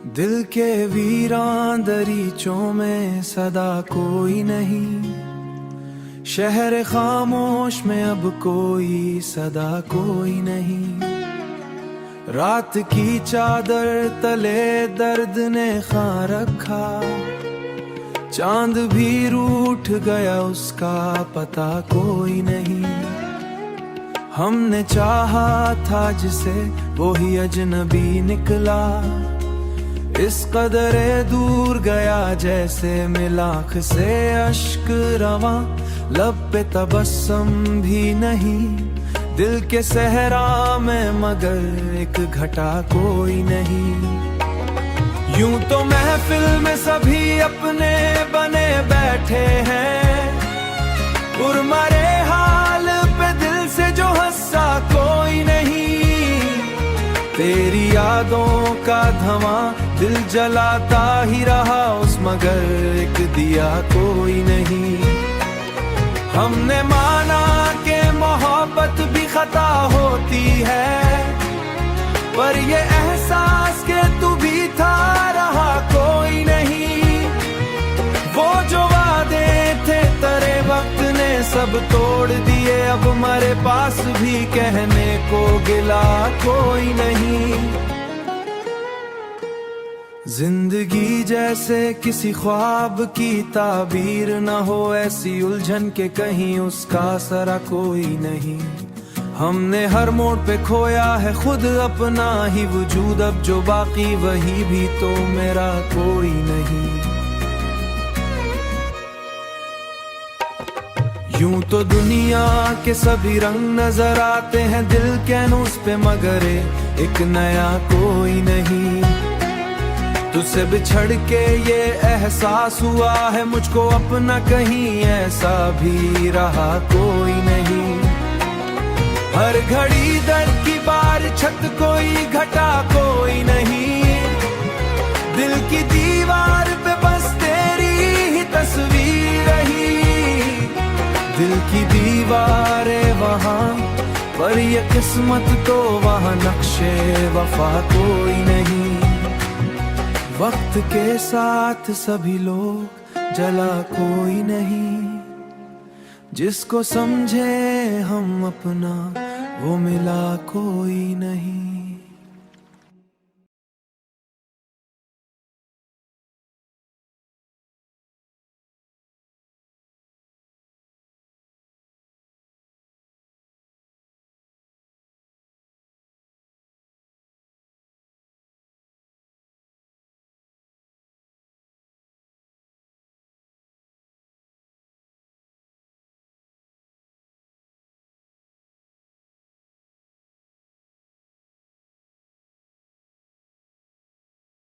दिल के वीरान दरीचों में सदा कोई नहीं, शहर खामोश में अब कोई सदा कोई नहीं। रात की चादर तले दर्द ने खा रखा, चांद भी रूठ गया उसका पता कोई नहीं। हमने चाहा था जिसे वो ही अजनबी निकला, इस कदरे दूर गया जैसे मिलाख से अश्क रवा, लब पे तबस्सुम भी नहीं। दिल के सहरा में मगर एक घटा कोई नहीं। यूं तो महफिल में सभी अपने बने बैठे हैं, उर्मरे हाल पे दिल से जो हंसा कोई नहीं। तेरी यादों का धवां दिल जलाता ही रहा, उस मगर एक दिया कोई नहीं। हमने माना कि मोहब्बत भी खता होती है, पर ये एहसास के तू भी था रहा कोई नहीं। वो जो वादे थे तेरे वक्त ने सब तोड़ दिए, अब हमारे पास भी कहने को गिला कोई नहीं। जिंदगी जैसे किसी ख्वाब की ताबीर न हो, ऐसी उलझन के कहीं उसका सरा कोई नहीं। हमने हर मोड़ पे खोया है खुद अपना ही वजूद, अब जो बाकी वही भी तो मेरा कोई नहीं। यूं तो दुनिया के सभी रंग नजर आते हैं दिल के उस पे, मगर एक नया कोई नहीं। तुझसे बिछड़ के ये एहसास हुआ है मुझको अपना, कहीं ऐसा भी रहा कोई नहीं। हर घड़ी दर्द की बार छत कोई घटा कोई नहीं, दिल की दीवार पे बस तेरी ही तस्वीर रही। दिल की दीवारें वहाँ पर ये किस्मत तो वहाँ नक्शे वफा कोई नहीं। वक्त के साथ सभी लोग जला कोई नहीं, जिसको समझे हम अपना वो मिला कोई नहीं।